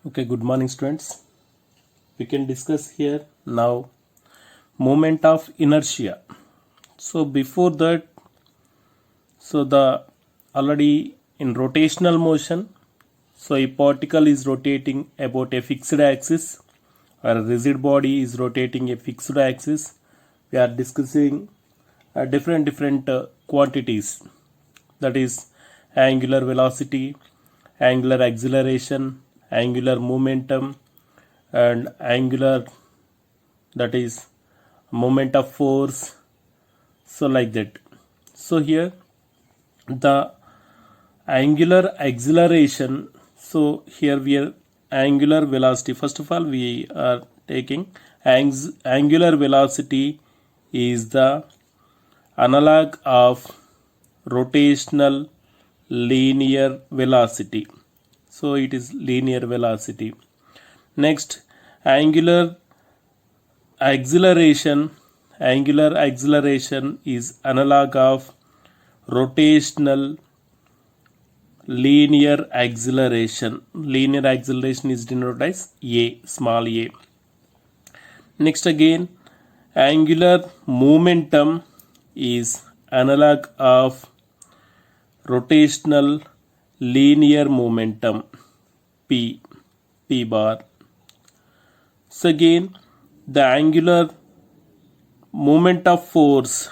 Okay, good morning, students. We can discuss here now moment of inertia. So before that, the already in rotational motion, so a particle is rotating about a fixed axis or a rigid body is rotating a fixed axis. We are discussing different quantities, that is angular velocity, angular acceleration, angular momentum, and angular, that is moment of force. So like that. So here the angular acceleration, so here we are angular velocity. First of all, we are taking angular velocity is the analog of rotational linear velocity. So it is linear velocity. Next, angular acceleration is analog of rotational linear acceleration. Linear acceleration is denoted as a, small a. Next again, angular momentum is analog of rotational linear momentum, p bar. So again, the angular moment of force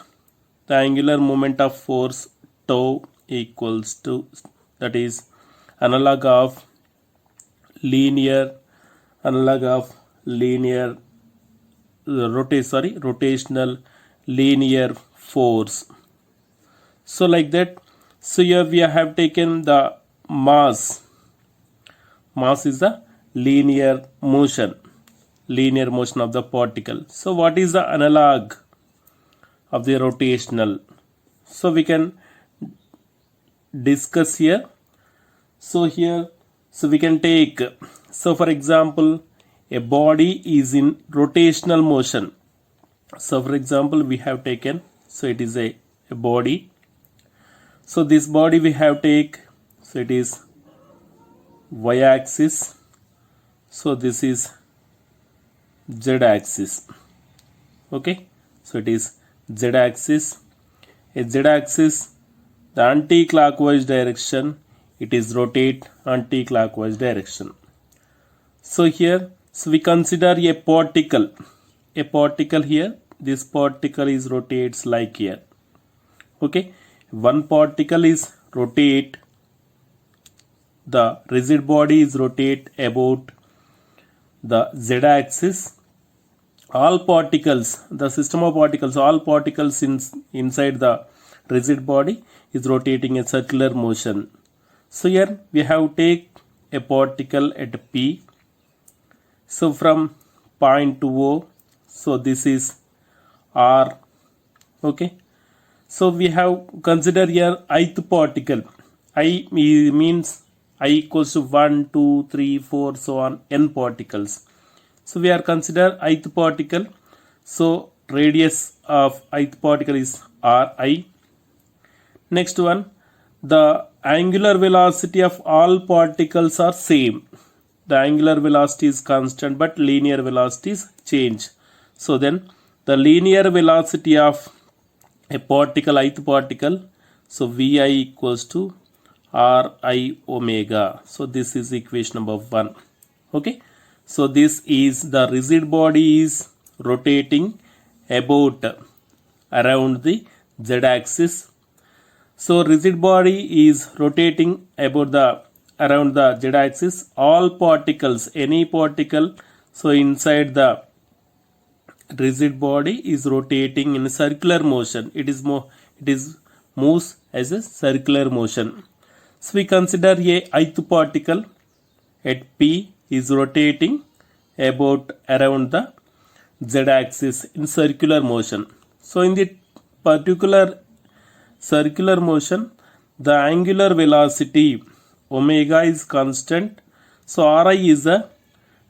tau equals to, that is analog of rotational linear force. So like that. So here we have taken the mass is the linear motion of the particle. So what is the analog of the rotational? So we can discuss here. So here, so we can take, so for example, a body is in rotational motion. So for example, we have taken, so it is a body. So this body we have take, so it is y-axis. So this is z-axis. Okay, so it is z-axis. A z-axis, the anti-clockwise direction, it is rotate anti-clockwise direction. So here, so we consider a particle here. This particle is rotates like here. Okay, one particle is rotate, the rigid body is rotate about the z-axis. All particles, the system of particles, all particles inside the rigid body is rotating a circular motion. So here we have take a particle at P. So from point to O, so this is R. Okay, so we have consider here ith particle. I means I equals to 1, 2, 3, 4, so on, n particles. So we are consider ith particle. So radius of ith particle is Ri. Next one, the angular velocity of all particles are same. The angular velocity is constant, but linear velocities change. So then the linear velocity of a particle, ith particle, so Vi equals to Ri omega. So this is equation number 1. Okay, so this is the rigid body is rotating about around the z-axis. So rigid body is rotating about around the z-axis. All particles, any particle, so inside the rigid body is rotating in a circular motion. It moves as a circular motion. So we consider a ith particle at P is rotating about around the z-axis in circular motion. So in the particular circular motion, the angular velocity omega is constant. So Ri is the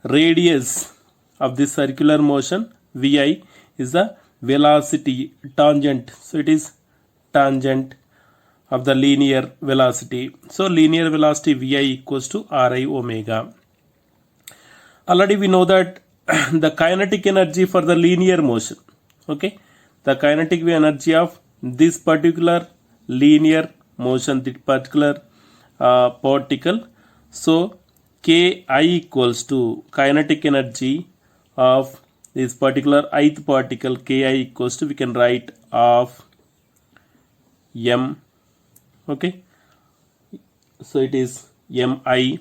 radius of the circular motion. Vi is the velocity tangent. So it is tangent of the linear velocity. So linear velocity Vi equals to Ri omega. Already we know that the kinetic energy for the linear motion, okay, the kinetic energy of this particular linear motion, this particular particle. So Ki equals to kinetic energy of this particular ith particle, Ki equals to, we can write of m, okay, so it is mi,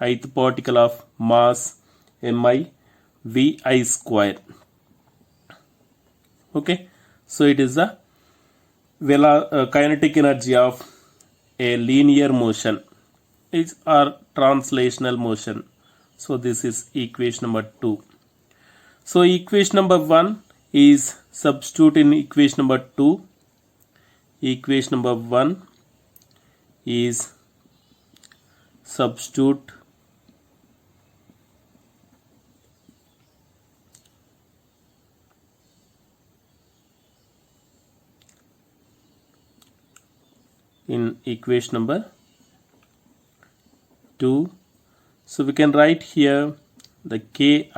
ith particle of mass mi, vi square, okay. So it is the kinetic energy of a linear motion is our translational motion. So this is equation number 2. So equation number 1 is substitute in equation number 2. Equation number 1 is substitute in equation number 2. So we can write here the Ki,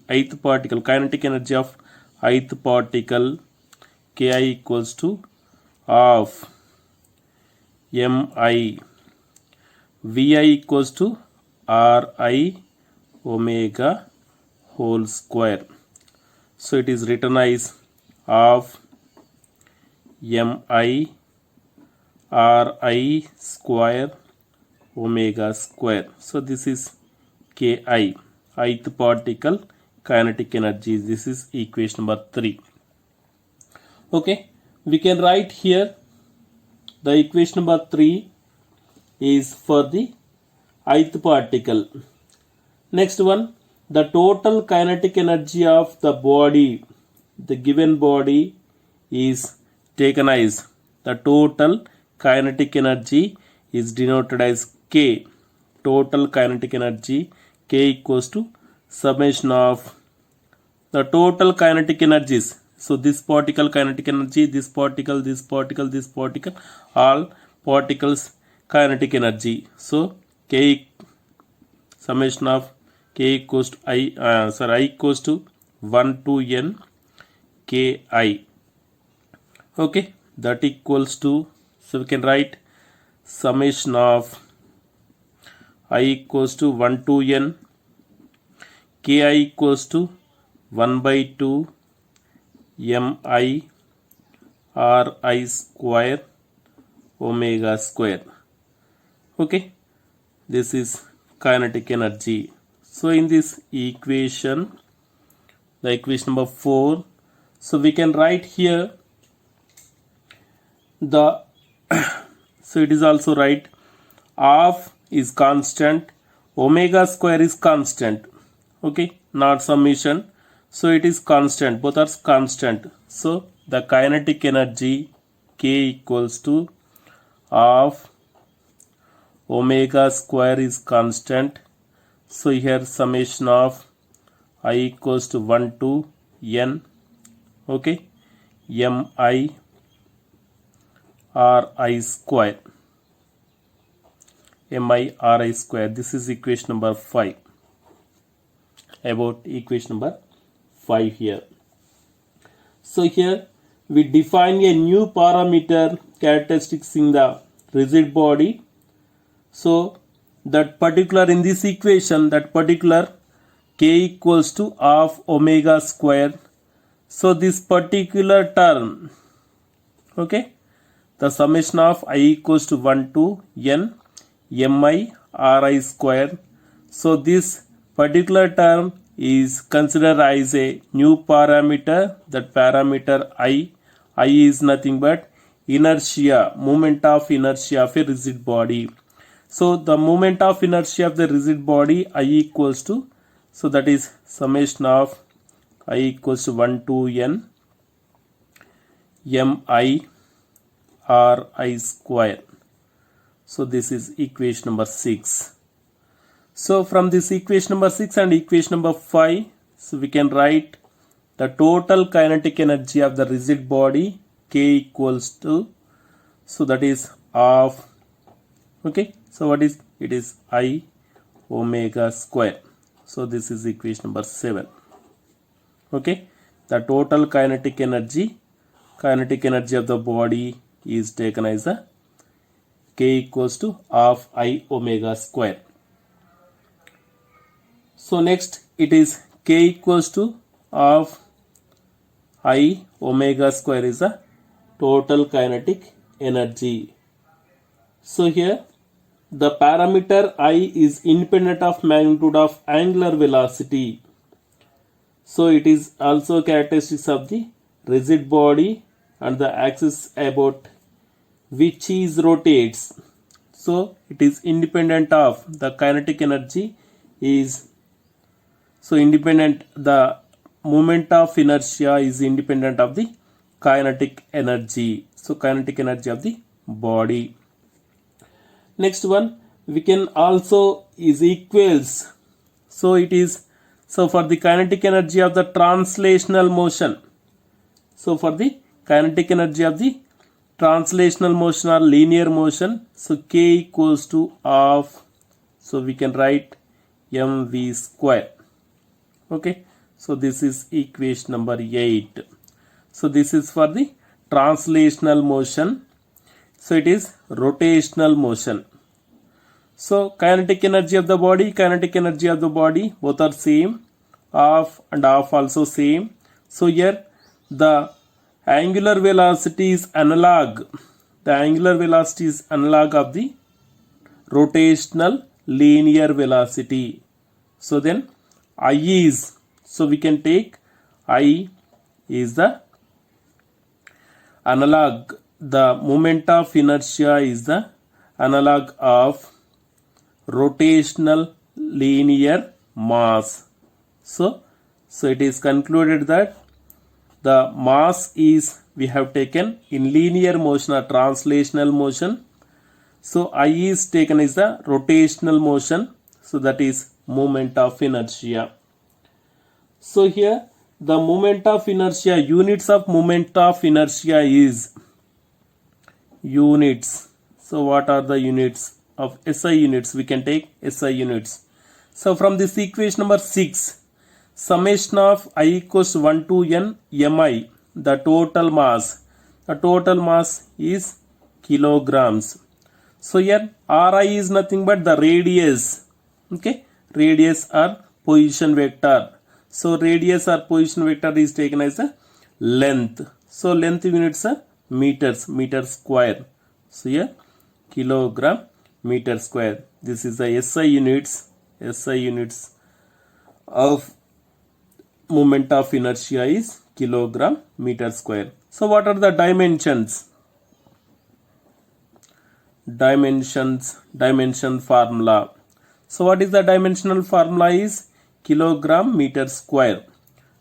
ith particle, kinetic energy of ith particle, Ki equals to of mi, Vi equals to Ri omega whole square. So it is written as of mi Ri square omega square. So this is Ki, ith particle kinetic energy. This is equation number 3. Okay, we can write here the equation number 3 is for the ith particle. Next one, the total kinetic energy of the body, the given body is taken as, the total kinetic energy is denoted as K. Total kinetic energy, K equals to summation of the total kinetic energies. So this particle kinetic energy, this particle, this particle, this particle, all particles kinetic energy. So K summation of K equals to I equals to 1 to n Ki. Okay, that equals to, so we can write summation of I equals to 1 to n Ki equals to 1 by 2 mi Ri square omega square. Okay, this is kinetic energy. So in this equation, the equation number 4, so we can write here the so it is also right, of is constant, omega square is constant, okay, not summation. So it is constant, both are constant. So the kinetic energy K equals to of omega square is constant. So here summation of I equals to 1 to n, okay, mi Ri square, mi Ri square. This is equation number 5. About equation number 5 here. So here we define a new parameter characteristics in the rigid body. So that particular, in this equation, that particular K equals to of omega square. So this particular term, okay, the summation of I equals to 1 to n mi Ri square. So this particular term is considered as a new parameter. That parameter I is nothing but inertia, moment of inertia of a rigid body. So the moment of inertia of the rigid body I equals to, so that is summation of I equals to 1 to n mi Ri square. So this is equation number 6. So from this equation number 6 and equation number 5, so we can write the total kinetic energy of the rigid body K equals to, so that is of, okay, so what is it, is I omega square. So this is equation number 7. Okay, the total kinetic energy of the body is taken as a k equals to half I omega square. So next it is k equals to half I omega square is a total kinetic energy. So here the parameter I is independent of magnitude of angular velocity. So it is also characteristics of the rigid body and the axis about which is rotates. So it is independent of the kinetic energy is independent, the moment of inertia is independent of the kinetic energy. So kinetic energy of the body. Next one we can also is equals. So it is for the kinetic energy of the translational motion. So for the kinetic energy of the translational motion or linear motion, so k equals to half. So we can write mv square. Okay, so this is equation number 8. So this is for the translational motion. So it is rotational motion. So kinetic energy of the body, both are same. Half and half also same. So here the angular velocity is analog. The angular velocity is analog of the rotational linear velocity. So then I is, so we can take I is the analog. The moment of inertia is the analog of rotational linear mass. So it is concluded that the mass is we have taken in linear motion or translational motion. So I is taken as the rotational motion. So that is moment of inertia. So here the moment of inertia, units of moment of inertia is units. So what are the units of SI units? We can take SI units. So from this equation number 6, summation of I equals 1 to n mi, the total mass is kilograms. So here Ri is nothing but the radius. Okay, radius or position vector. So radius or position vector is taken as a length. So length units are meters, meter square. So here kilogram meter square. This is the SI units of moment of inertia is kilogram meter square. So what are the dimensions? Dimension formula. So what is the dimensional formula is kilogram meter square.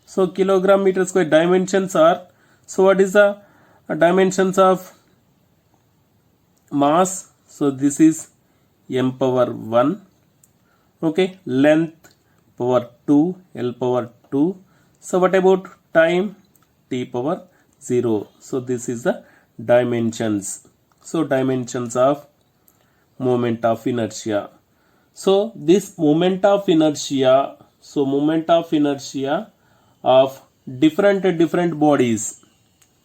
So kilogram meter square dimensions are, so what is the dimensions of mass? So this is m power 1. Okay, length power 2, L power 2. So what about time? T power 0. So this is the dimensions. So dimensions of moment of inertia. So this moment of inertia, of different bodies.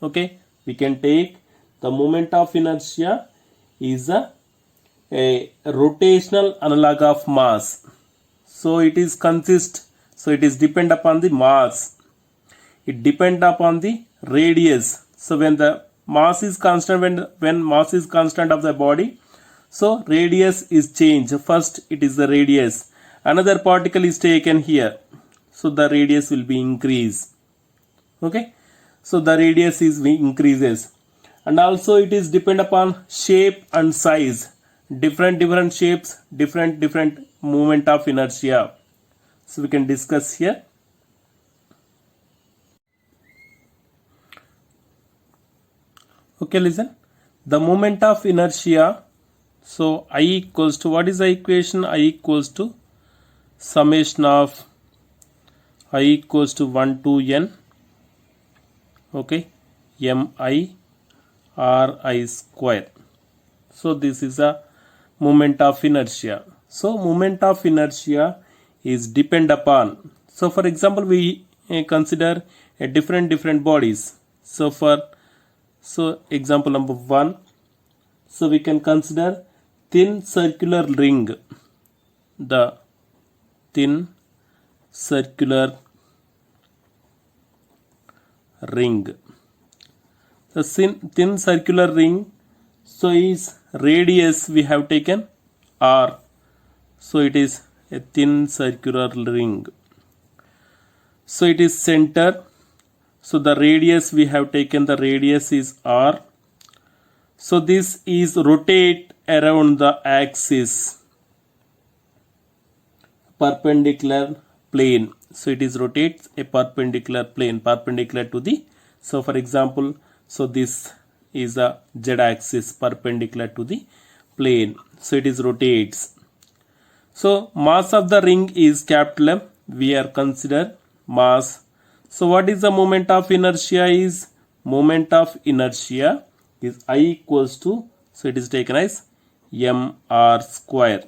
Okay, we can take the moment of inertia is a rotational analog of mass. So it is depend upon the mass. It depend upon the radius. So when the mass is constant, when mass is constant of the body, so radius is changed. First it is the radius. Another particle is taken here. So the radius will be increased. Okay. So the radius is increases. And also it is depend upon shape and size. Different shapes, different moment of inertia. So we can discuss here. Okay, listen. The moment of inertia. So I equals to, what is the equation? I equals to summation of I equals to 1 to n. Okay, mi ri square. So this is a moment of inertia. So moment of inertia is depend upon. So for example, we consider a different bodies. So example number 1. So we can consider thin circular ring. The thin circular ring. The thin circular ring, so is radius we have taken r. So it is a thin circular ring. So it is center. So the radius we have taken, the radius is r. So this is rotate around the axis perpendicular plane. So it is rotates a perpendicular plane, perpendicular to the, so for example, so this is a z axis perpendicular to the plane. So it is rotates. So mass of the ring is capital M. We are consider mass. So what is the moment of inertia is? Moment of inertia is I equals to, so it is taken as mr square.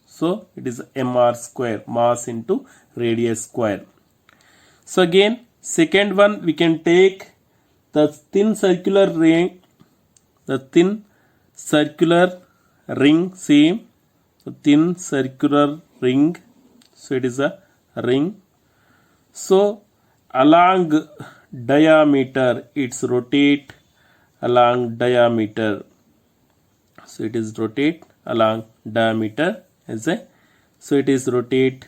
So it is mr square, mass into radius square. So again, second one we can take the thin circular ring, same. So thin circular ring, so it is a ring. So along diameter, it's rotate along diameter. So it is rotate along diameter as a, so it is rotate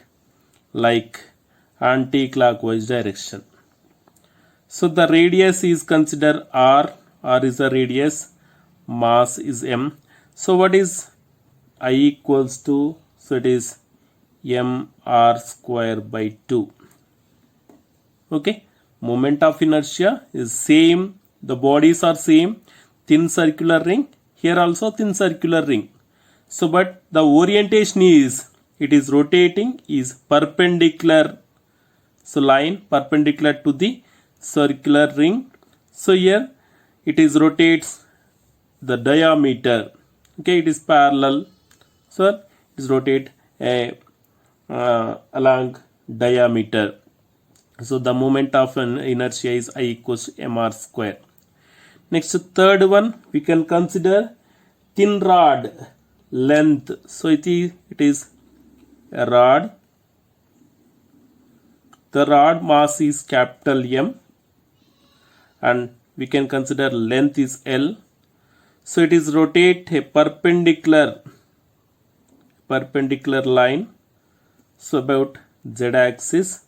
like anti-clockwise direction. So the radius is considered r. R is the radius, mass is m. So what is I equals to, so it is mr square by 2. Okay, moment of inertia is same, the bodies are same, thin circular ring, here also thin circular ring. So but the orientation is, it is rotating is perpendicular, so line perpendicular to the circular ring. So here it is rotates the diameter. Okay, it is parallel, so it is rotate along diameter. So the moment of an inertia is I equals to mr square. Next, third one we can consider thin rod length. So it is a rod. The rod mass is capital M and we can consider length is L. So it is rotate a perpendicular line, so about z axis.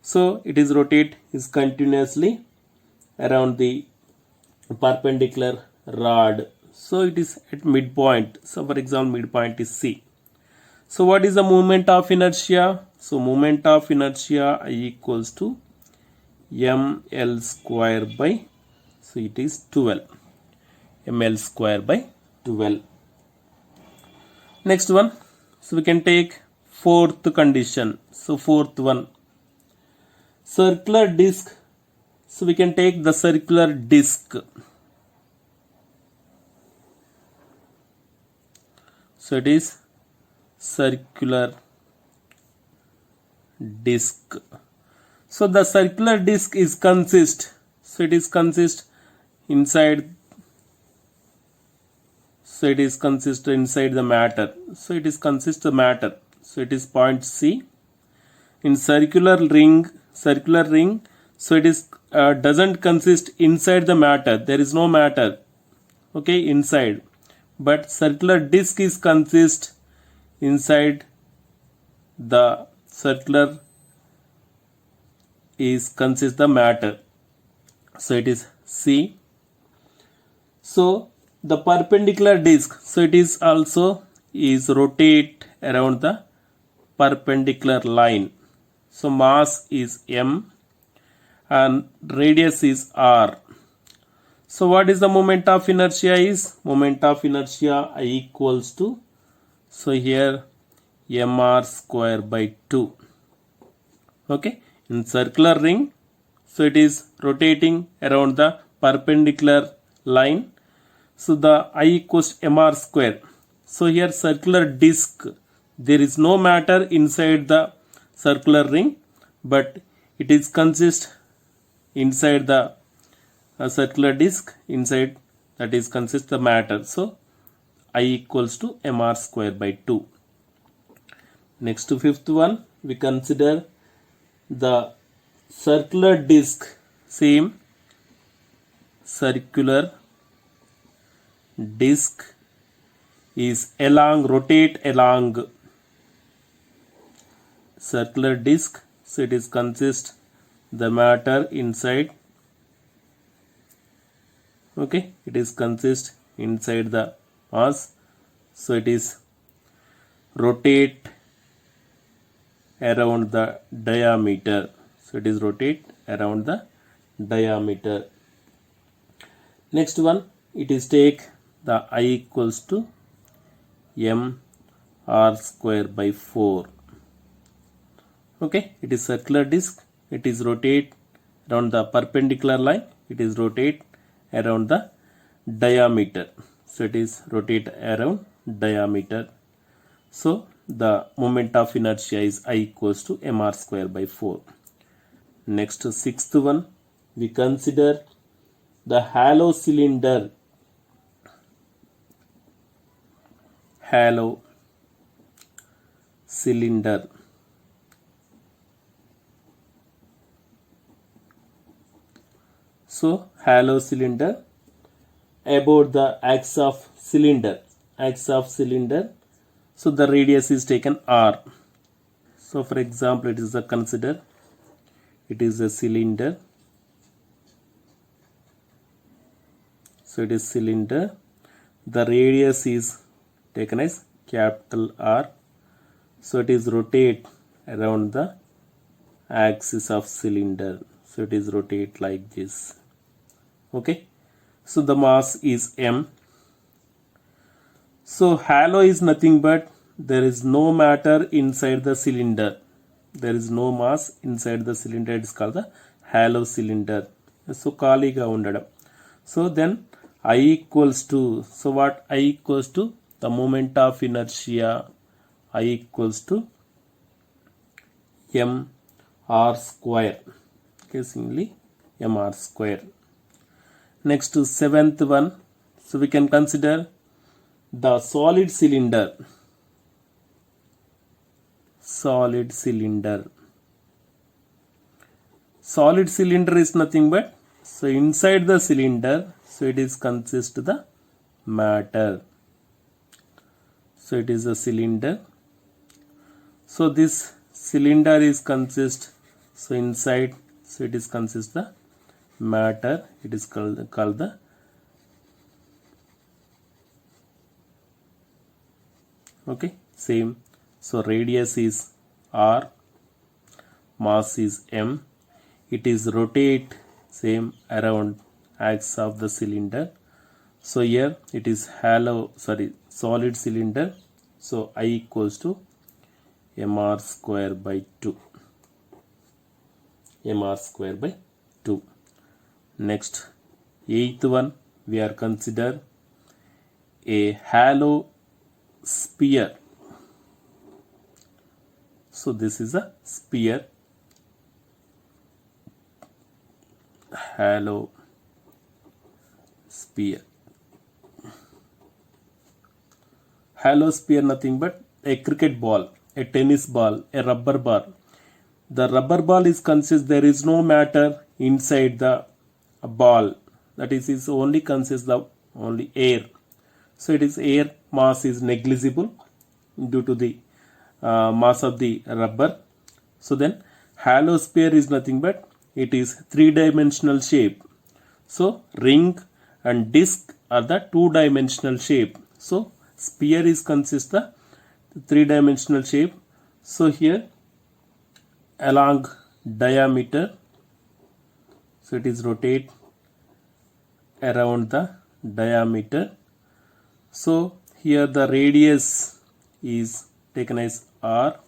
So it is rotate is continuously around the perpendicular rod. So it is at midpoint. So for example, midpoint is C. So what is the moment of inertia? So moment of inertia I equals to ml square by, so it is 12. ml square by 12. Next one, so we can take fourth condition. So fourth one, circular disc. So we can take the circular disc. So it is circular disc. So the circular disc is consist. So it is consist inside. So it is consist inside the matter. So it is consist the matter. So it is point C. In circular ring. So it is doesn't consist inside the matter. There is no matter. Okay, inside. But circular disc is consist inside the circular is consist the matter. So it is C. So the perpendicular disc, so it is also is rotate around the perpendicular line. So mass is M and radius is R. So what is the moment of inertia is? Moment of inertia I equals to, so here mr square by 2. Okay, in circular ring, so it is rotating around the perpendicular line. So the I equals mr square. So here circular disc, there is no matter inside the circular ring, but it is consist inside the circular disk, inside that is consist the matter. So I equals to mr square by 2. Next to fifth one, we consider the circular disk. Same circular disk is rotate along circular disk. So it is consist the matter inside. Okay, it is consist inside the mass. So it is rotate around the diameter. So it is rotate around the diameter. Next one, it is take the I equals to m r square by 4. Okay, it is circular disk. It is rotate around the perpendicular line. It is rotate around the diameter. So it is rotate around diameter. So the moment of inertia is I equals to mr square by 4. Next, sixth one, we consider the hollow cylinder. Hollow cylinder. So hollow cylinder about the axis of cylinder. Axis of cylinder. So the radius is taken r. So for example, it is a consider. It is a cylinder. So it is cylinder. The radius is taken as capital R. So it is rotate around the axis of cylinder. So it is rotate like this. Okay. So the mass is m. So hollow is nothing but there is no matter inside the cylinder. There is no mass inside the cylinder. It is called the hollow cylinder. So ఖాళీగా ఉండడం. So then I equals to, so what I equals to? The moment of inertia I equals to m r square. Okay, simply m r square. Next to seventh one, so we can consider the solid cylinder. Solid cylinder. Solid cylinder is nothing but, so inside the cylinder, so it is consist the matter. So it is a cylinder. So this cylinder is consist, so inside, so it is consist the matter. It is called the okay, same. So radius is r, mass is m. It is rotate same around axis of the cylinder. So here it is solid cylinder. So I equals to mr square by 2. Mr square by 2. Next, eighth one, we are consider a hollow sphere. So this is a sphere. Hollow sphere. Hollow sphere nothing but a cricket ball, a tennis ball, a rubber ball. The rubber ball is consist, there is no matter inside the ball. That is only consists of only air. So it is air, mass is negligible due to the mass of the rubber. So then hollow sphere is nothing but it is three-dimensional shape. So ring and disc are the two-dimensional shape. So sphere is consist the three-dimensional shape. So here along diameter, so it is rotate around the diameter. So here the radius is taken as r.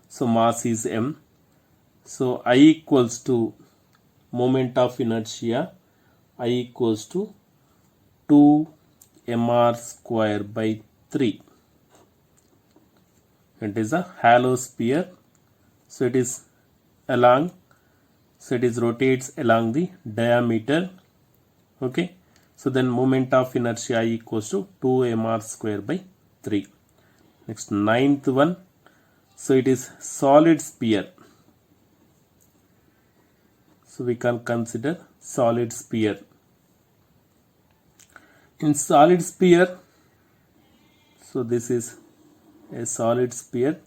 So mass is m. So I equals to moment of inertia I equals to 2 mr square by 3. It is a hollow sphere. So it is along, so it is rotates along the diameter. Okay, so then moment of inertia equals to 2 mr square by 3. Next, ninth one, so it is solid sphere. So we can consider solid sphere. In solid sphere, so this is a solid sphere.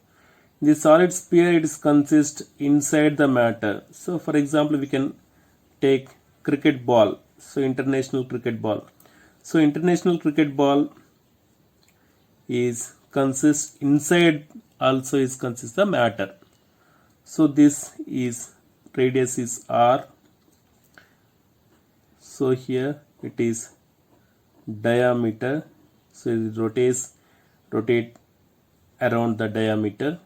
The solid sphere, it is consist inside the matter. So for example, we can take cricket ball. So international cricket ball. So international cricket ball is consist inside, also is consist the matter. So this is radius is r. So here it is diameter. So it rotate around the diameter.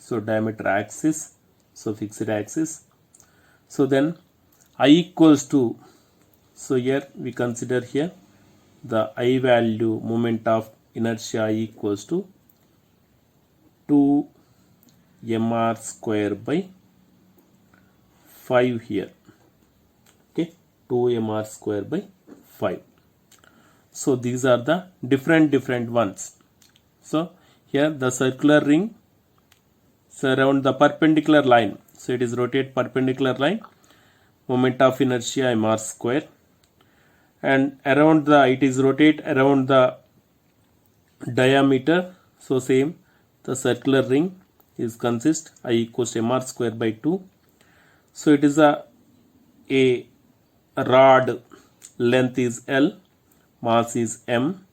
So diameter axis, so fixed axis. So then I equals to, so here we consider here the I value, moment of inertia equals to 2 mr square by 5 here. Okay, 2 mr square by 5. So these are the different ones. So here the circular ring surround the perpendicular line. So it is rotate perpendicular line, moment of inertia mr square, and around the, it is rotate around the diameter. So same, the circular ring is consist I equals to mr square by 2. So it is a rod, length is L, mass is m.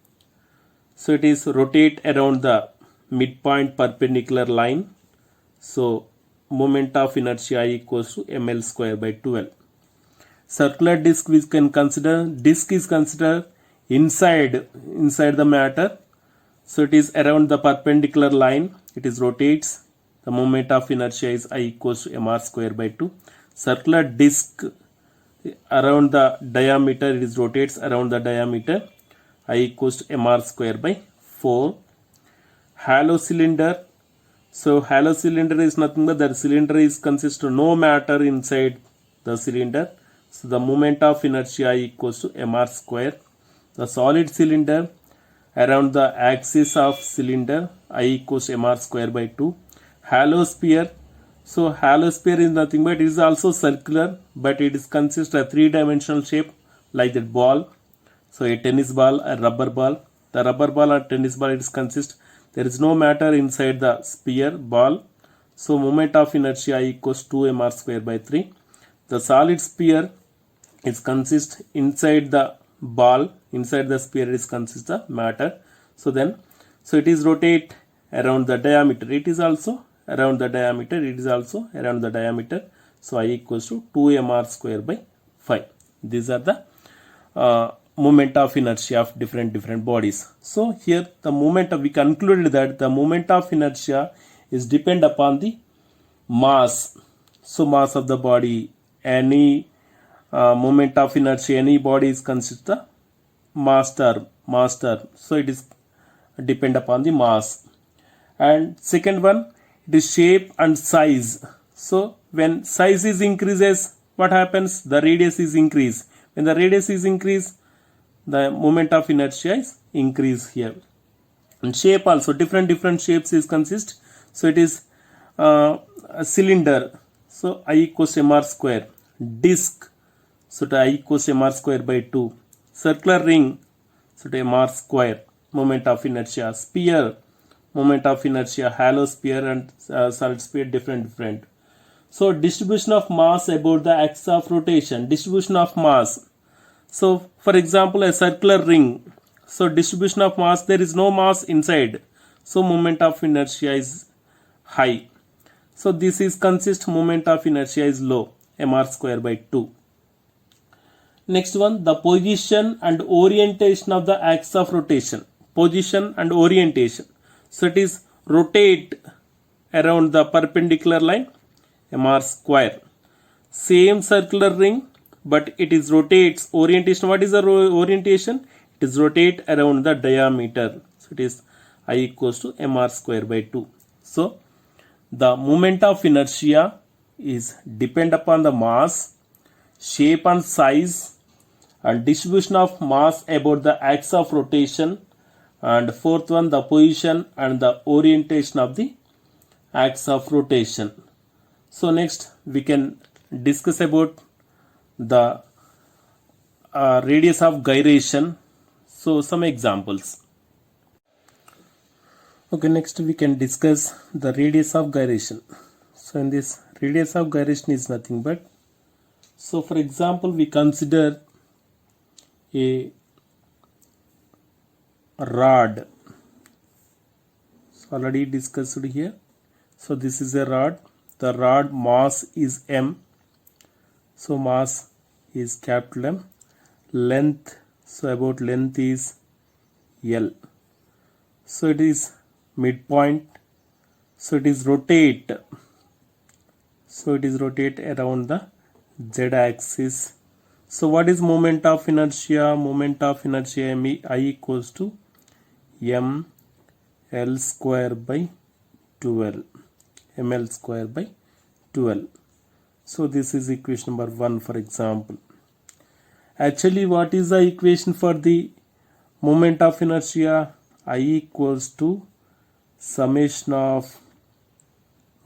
So it is rotate around the midpoint perpendicular line. So moment of inertia equals to ml square by 12. Circular disc we can consider, disc is considered inside the matter. So it is around the perpendicular line, it is rotates, the moment of inertia is I equals to mr square by 2. Circular disc around the diameter, it is rotates around the diameter, I equals to mr square by 4. Hollow cylinder, so hollow cylinder is nothing but that cylinder is consist of no matter inside the cylinder. So the moment of inertia equals to mr square. The solid cylinder, around the axis of cylinder, I equals to mr square by 2. Hollow sphere, so hollow sphere is nothing but it is also circular, but it is consist of 3-dimensional shape like that ball. So a tennis ball, a rubber ball. The rubber ball or tennis ball, it is consist, there is no matter inside the sphere ball. So moment of inertia equals 2 mr square by 3. The solid sphere is consist inside the ball, inside the sphere is consist the matter. So then, so it is rotate around the diameter, it is also around the diameter, it is also around the diameter. So I equals to 2 mr square by 5. These are the moment of inertia of different bodies. So here the moment of, we concluded that the moment of inertia is depend upon the mass. So mass of the body, any moment of inertia, any body is consist the mass term. So it is depend upon the mass. And second one, it is shape and size. So when size is increases, what happens? The radius is increase. When the radius is increase, the moment of inertia is increase here. And shape also, different shapes is consist. So it is a cylinder, so I equals to mr square. Disc, so to I equals to mr square by 2. Circular ring, so to mr square, moment of inertia. Sphere, moment of inertia. Hollow sphere and solid sphere, different. So distribution of mass about the axis of rotation. Distribution of mass. So for example, a circular ring. So distribution of mass, there is no mass inside. So moment of inertia is high. So this is consist, moment of inertia is low, mr square by 2. Next one, the position and orientation of the axis of rotation. Position and orientation. So it is rotate around the perpendicular line, mr square. Same circular ring, but it is rotates. Orientation, what is the orientation? It is rotate around the diameter. So it is I equals to mr square by 2. So the moment of inertia is depend upon the mass, shape and size and distribution of mass about the axis of rotation, and fourth one the position and the orientation of the axis of rotation. So next we can discuss about the radius of gyration. So some examples. Okay, next we can discuss the radius of gyration. So in this radius of gyration is nothing but, so for example we consider a rod. So already discussed here. So this is a rod. The rod mass is m. So mass is capital M. Length, so about length is L. So it is midpoint. So it is rotate. So it is rotate around the z axis. So what is moment of inertia? Moment of inertia I equals to m L square by 12. ml square by 12. So this is equation number 1 for example. Actually what is the equation for the moment of inertia? I equals to summation of,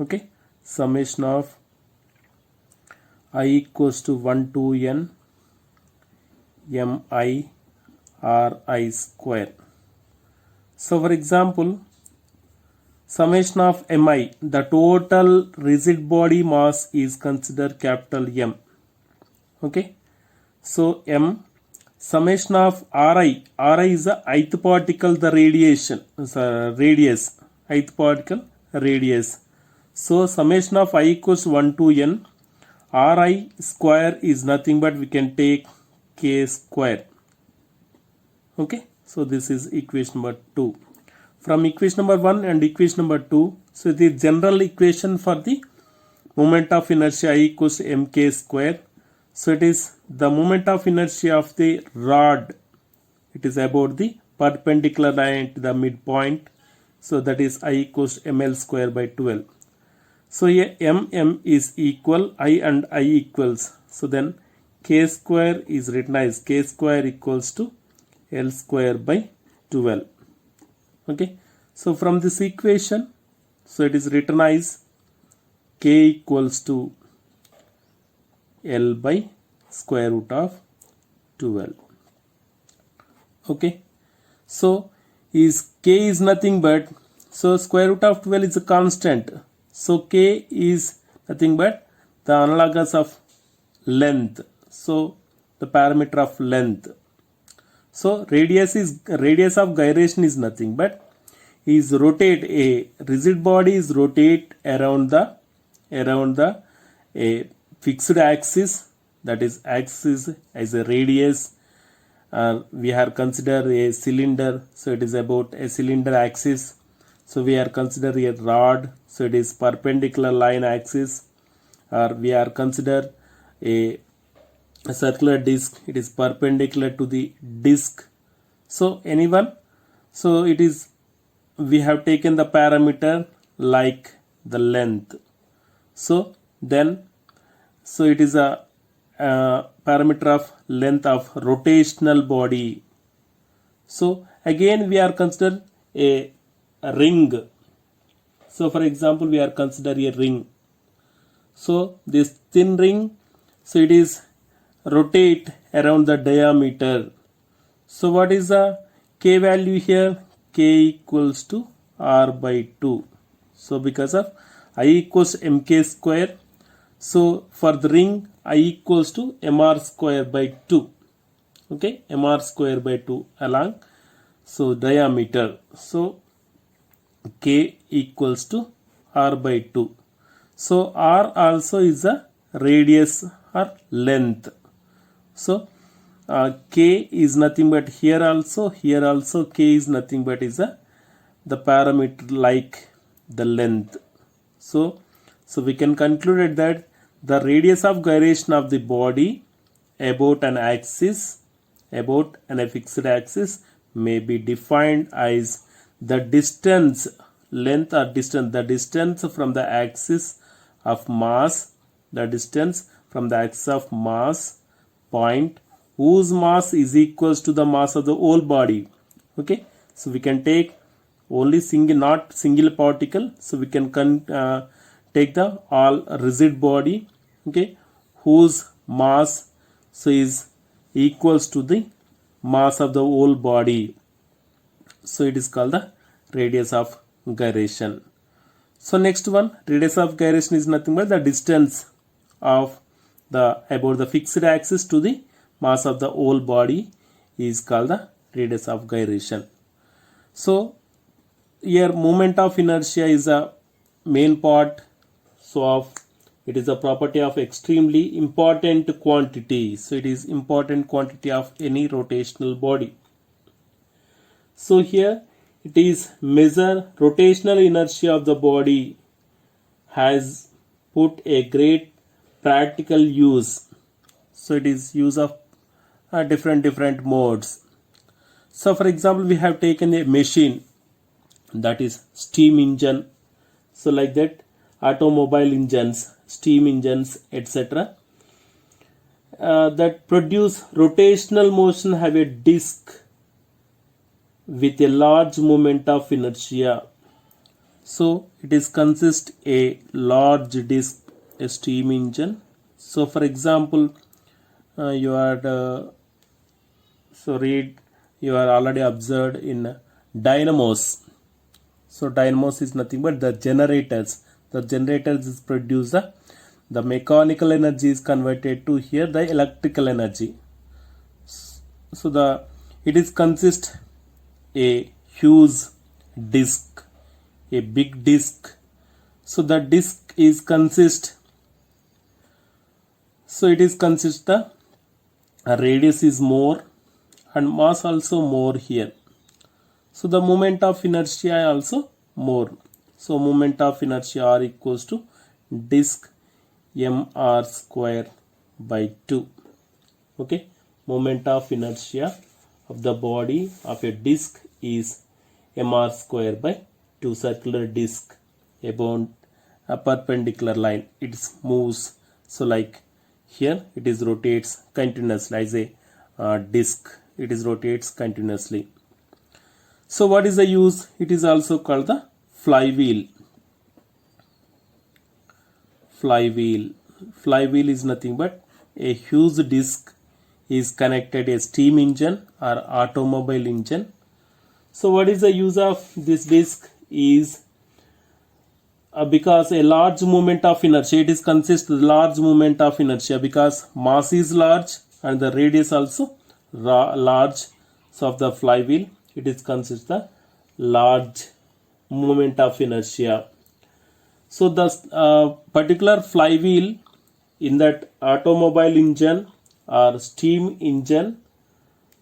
okay, summation of I equals to 1 to n mi r I square. So for example, summation of mi, the total rigid body mass is considered capital M. Okay, so m, summation of ri, ri is the ith particle, the radiation, radius, ith particle radius. So summation of I equals 1 to n, ri square is nothing but we can take k square. Okay, so this is equation number 2. From equation number 1 and equation number 2, so the general equation for the moment of inertia I equals to mk square. So it is the moment of inertia of the rod. It is about the perpendicular line to the midpoint. So that is I equals to ml square by 12. So here mm is equal, I and I equals. So then k square is written as k square equals to L square by 12. Okay, so from this equation, so it is written as k equals to L by square root of 12. Okay, so is k is nothing but, so square root of 12 is a constant. So k is nothing but the analogous of length. So the parameter of length. So radius of gyration is nothing but is rotate, a rigid body is rotate around the a fixed axis, that is axis as a radius. We are consider a cylinder, so it is about a cylinder axis. So we are consider a rod, so it is perpendicular line axis. Or we are consider a circular disc, it is perpendicular to the disc. So anyone, so it is, we have taken the parameter like the length. So then, so it is a parameter of length of rotational body. So again we are consider a ring. So for example we are consider a ring. So this thin ring, so it is rotate around the diameter. So what is the k value here? K equals to r by 2. So because of I equals mk square, so for the ring I equals to mr square by 2. Okay, mr square by 2 along, so diameter. So k equals to r by 2. So r also is a radius or length. So k is nothing but here also k is nothing but is the parameter like the length. So we can conclude that the radius of gyration of the body about an axis, about an fixed axis, may be defined as the distance length or distance, the distance from the axis of mass, the distance from the axis of mass point whose mass is equals to the mass of the whole body. Okay, so we can take only single, not single particle, so we can take the all rigid body, okay, whose mass so is equals to the mass of the whole body. So it is called the radius of gyration. So next one, radius of gyration is nothing but the distance of the about the fixed axis to the mass of the whole body is called the radius of gyration. So here moment of inertia is a main part, so of it is a property of extremely important quantity. So it is important quantity of any rotational body. So here it is measure rotational inertia of the body has put a great practical use. So it is use of different modes. So for example, we have taken a machine that is steam engine. So like that, automobile engines, steam engines, etc. That produce rotational motion have a disc with a large moment of inertia. So it is consist a large disc, a steam engine. So for example, you are you are already observed in dynamos. So dynamos is nothing but the generators. The generators is produce the mechanical energy is converted to here the electrical energy. So it is consist a huge disc, a big disc. So the disc is consist. So it is consist the radius is more and mass also more here. So the moment of inertia also more. So moment of inertia R equals to disc mr square by 2. Okay, moment of inertia of the body of a disc is mr square by 2. Circular disc about a perpendicular line, it moves. So like here it is rotates continuously as a disc, it is rotates continuously. So what is the use? It is also called the flywheel. Flywheel is nothing but a huge disc is connected a steam engine or automobile engine. So what is the use of this disc is because a large moment of inertia, it is consist large moment of inertia because mass is large and the radius also large. So of the flywheel, it is consist the large moment of inertia. So the particular flywheel in that automobile engine or steam engine,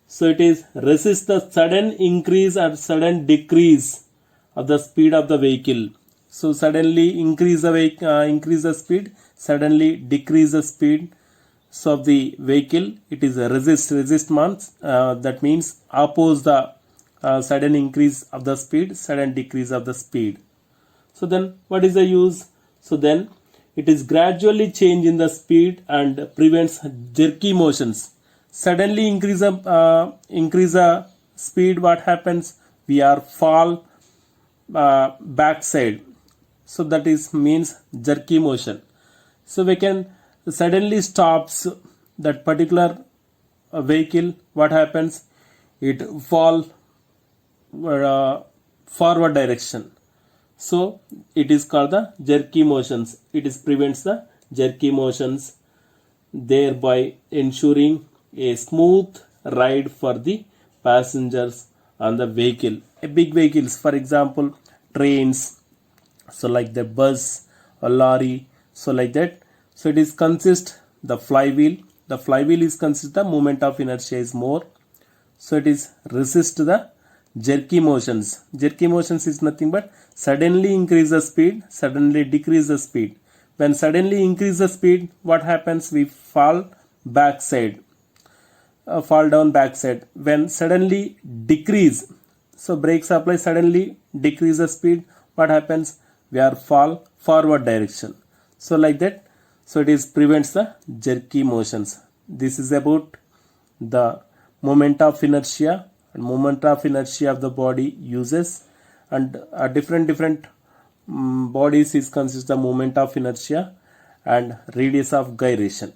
so it is resist the sudden increase or sudden decrease of the speed of the vehicle. So suddenly increase the speed, suddenly decrease the speed. So of the vehicle, it is a resist means that means oppose the sudden increase of the speed, sudden decrease of the speed. So then what is the use? So then it is gradually change in the speed and prevents jerky motions. Suddenly increase the speed, what happens? We are fall backside. So that is means jerky motion. So we can suddenly stops that particular vehicle, what happens? It fall forward direction. So it is called the jerky motions. It is prevents the jerky motions, thereby ensuring a smooth ride for the passengers on the vehicle. A big vehicles, for example, trains, so like the bus or lorry, so like that. So it is consist the flywheel. The flywheel is consist the moment of inertia is more. So it is resist the jerky motions. Jerky motions is nothing but suddenly increase the speed, suddenly decrease the speed. When suddenly increase the speed, what happens? We fall backside, fall down backside. When suddenly decrease, so brakes apply, suddenly decrease the speed, what happens? We are fall forward direction. So like that, so it is prevents the jerky motions. This is about the moment of inertia, and moment of inertia of the body uses, and different bodies is consist the moment of inertia and radius of gyration.